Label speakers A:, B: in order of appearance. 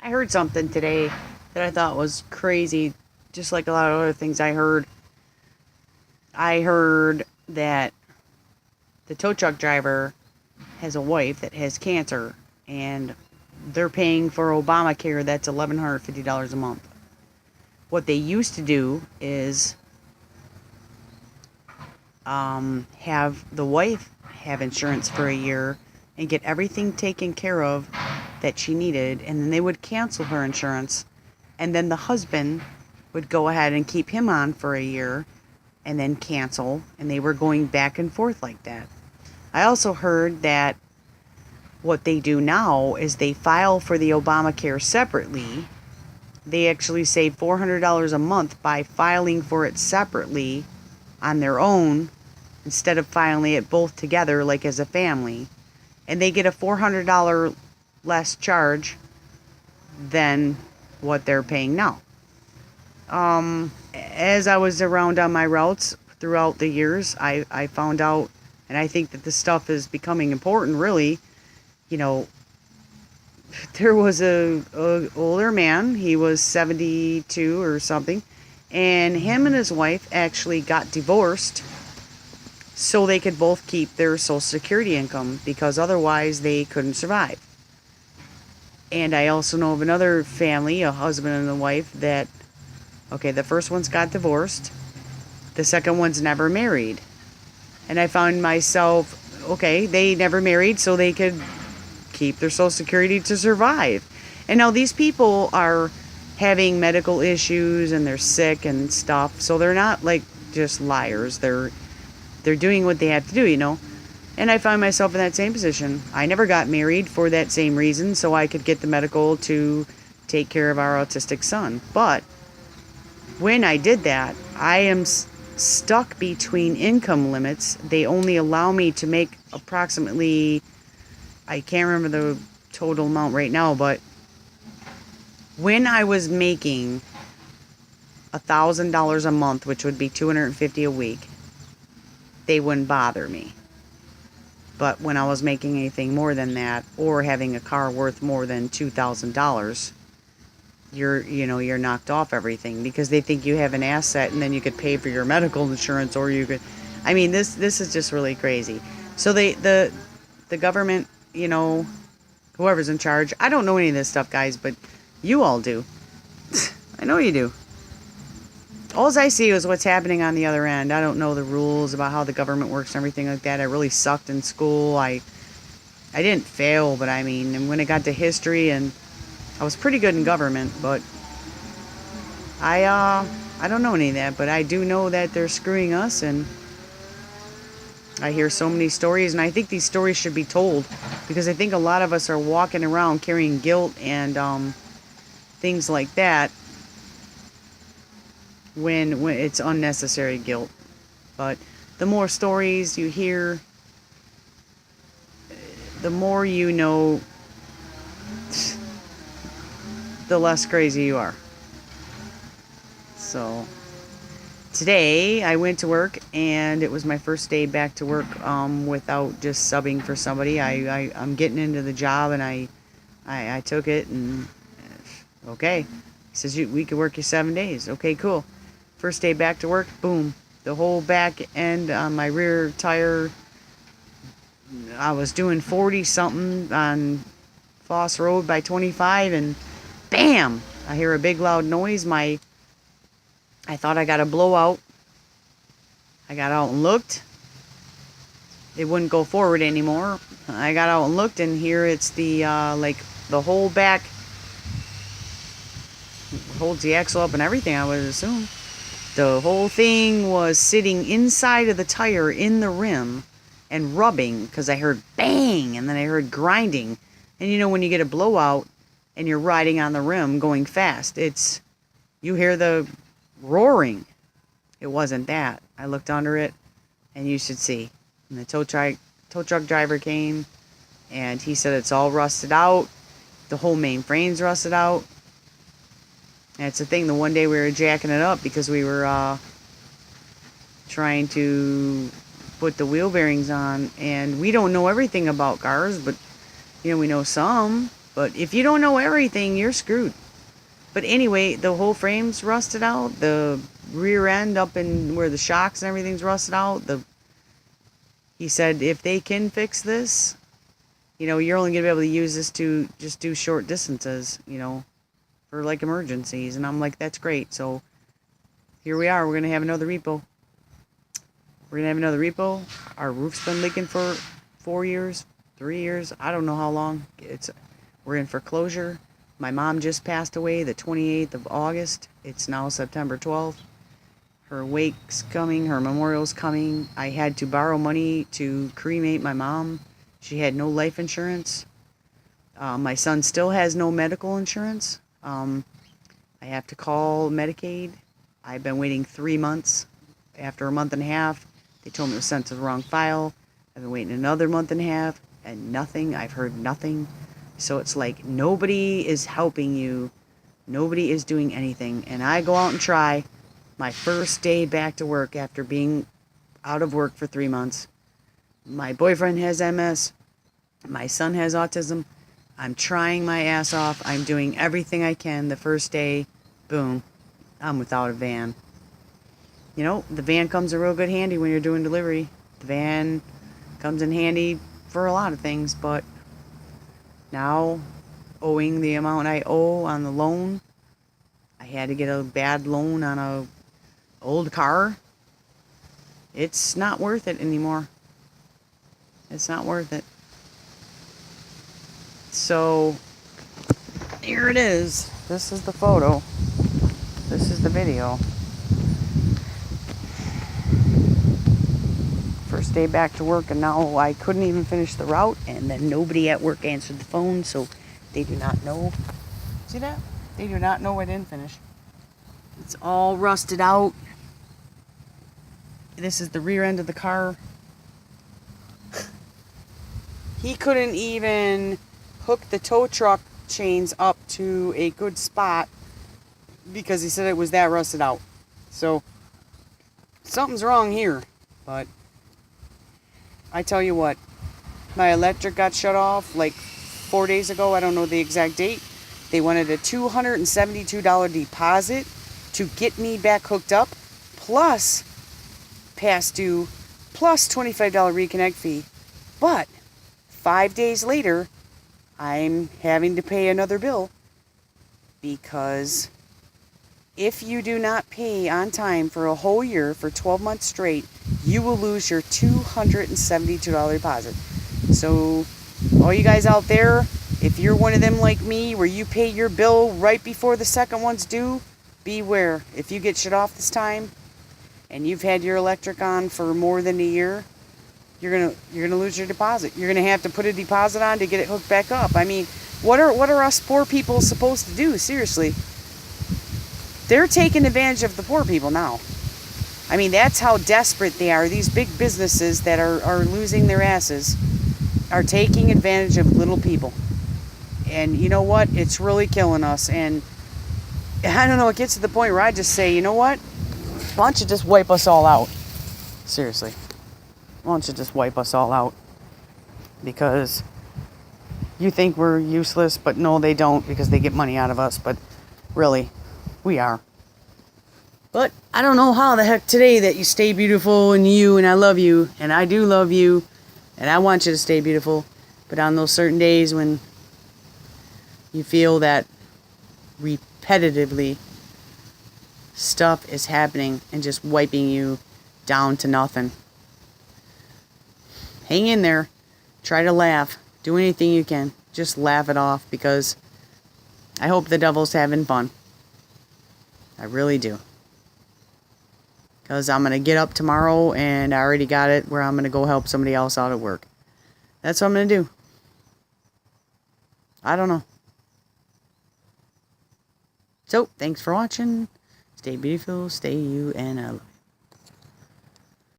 A: I heard something today that I thought was crazy, just like a lot of other things I heard. I heard that the tow truck driver has a wife that has cancer, and they're paying for Obamacare that's $1,150 a month. What they used to do is have the wife have insurance for a year and get everything taken care of that she needed, and then they would cancel her insurance, and then the husband would go ahead and keep him on for a year and then cancel, and they were going back and forth like that. I also heard that what they do now is they file for the Obamacare separately. They actually save $400 a month by filing for it separately on their own instead of filing it both together like as a family. And they get a $400 less charge than what they're paying now. As I was around on my routes throughout the years, I found out, and I think that this stuff is becoming important, really. You know, there was a older man, he was 72 or something, and him and his wife actually got divorced so they could both keep their Social Security income, because otherwise they couldn't survive. And I also know of another family, a husband and a wife, that, okay, the first one's got divorced, the second one's never married. And I found myself, okay, they never married so they could keep their Social Security to survive. And now these people are having medical issues and they're sick and stuff, so they're not like just liars. They're doing what they have to do. And I find myself in that same position. I never got married for that same reason, so I could get the medical to take care of our autistic son. But when I did that, I am stuck between income limits. They only allow me to make approximately, I can't remember the total amount right now, but when I was making $1,000 a month, which would be $250 a week, they wouldn't bother me. But when I was making anything more than that, or having a car worth more than $2,000, you're knocked off everything, because they think you have an asset, and then you could pay for your medical insurance, or you could, I mean, this is just really crazy. So the government, whoever's in charge, I don't know any of this stuff, guys, but you all do. I know you do. All I see is what's happening on the other end. I don't know the rules about how the government works and everything like that. I really sucked in school. I didn't fail, but I mean, and when it got to history, and I was pretty good in government, but I don't know any of that, but I do know that they're screwing us, and I hear so many stories, and I think these stories should be told, because I think a lot of us are walking around carrying guilt and things like that when it's unnecessary guilt. But the more stories you hear, the more you know, the less crazy you are. So today I went to work, and it was my first day back to work without just subbing for somebody. I'm getting into the job, and I took it, and okay. He says, we could work you 7 days. Okay, cool. First day back to work, boom. The whole back end on my rear tire, I was doing 40 something on Foss Road by 25, and bam! I hear a big loud noise. I thought I got a blowout. I got out and looked. It wouldn't go forward anymore. I got out and looked, and here it's the whole back holds the axle up and everything, I would assume. The whole thing was sitting inside of the tire in the rim and rubbing, because I heard bang, and then I heard grinding. And when you get a blowout and you're riding on the rim going fast, you hear the roaring. It wasn't that. I looked under it, and you should see. And the tow truck driver came, and he said it's all rusted out. The whole main frame's rusted out. And it's a thing, the one day we were jacking it up because we were trying to put the wheel bearings on, and we don't know everything about cars, but we know some. But if you don't know everything, you're screwed. But anyway, the whole frame's rusted out. The rear end up in where the shocks and everything's rusted out. He said if they can fix this, you're only going to be able to use this to just do short distances, for like emergencies. And I'm like, that's great. So here we are. We're going to have another repo. Our roof's been leaking for 4 years, 3 years. I don't know how long. We're in foreclosure. My mom just passed away the 28th of August. It's now September 12th. Her wake's coming. Her memorial's coming. I had to borrow money to cremate my mom. She had no life insurance. My son still has no medical insurance. I have to call Medicaid. I've been waiting 3 months. After a month and a half, they told me it was sent to the wrong file. I've been waiting another month and a half, and nothing. I've heard nothing. So it's like nobody is helping you. Nobody is doing anything. And I go out and try. My first day back to work after being out of work for 3 months. My boyfriend has MS. My son has autism. I'm trying my ass off. I'm doing everything I can. The first day, boom, I'm without a van. The van comes in real good handy when you're doing delivery. The van comes in handy for a lot of things, but now, owing the amount I owe on the loan, I had to get a bad loan on a old car. It's not worth it anymore. It's not worth it. So, here it is. This is the photo. This is the video. First day back to work, and now I couldn't even finish the route, and then nobody at work answered the phone, so they do not know. See that? They do not know I didn't finish. It's all rusted out. This is the rear end of the car. He couldn't even hook the tow truck chains up to a good spot because he said it was that rusted out. So, something's wrong here, but I tell you what, my electric got shut off like 4 days ago. I don't know the exact date. They wanted a $272 deposit to get me back hooked up, plus past due, plus $25 reconnect fee. But 5 days later, I'm having to pay another bill because if you do not pay on time for a whole year, for 12 months straight, you will lose your $272 deposit. So, all you guys out there, if you're one of them like me, where you pay your bill right before the second one's due, beware. If you get shut off this time, and you've had your electric on for more than a year, you're gonna lose your deposit. You're gonna have to put a deposit on to get it hooked back up. I mean, what are us poor people supposed to do? Seriously. They're taking advantage of the poor people now. I mean, that's how desperate they are. These big businesses that are losing their asses are taking advantage of little people. And you know what? It's really killing us. And I don't know, it gets to the point where I just say, you know what? Why don't you just wipe us all out? Seriously. Why don't you just wipe us all out? Because you think we're useless, but no, they don't, because they get money out of us. But really, we are. But I don't know how the heck today that you stay beautiful and I love you, and I do love you, and I want you to stay beautiful. But on those certain days when you feel that repetitively stuff is happening and just wiping you down to nothing, hang in there. Try to laugh. Do anything you can. Just laugh it off, because I hope the devil's having fun. I really do. Because I'm going to get up tomorrow, and I already got it where I'm going to go help somebody else out at work. That's what I'm going to do. I don't know. So, thanks for watching. Stay beautiful, stay you, and I love you.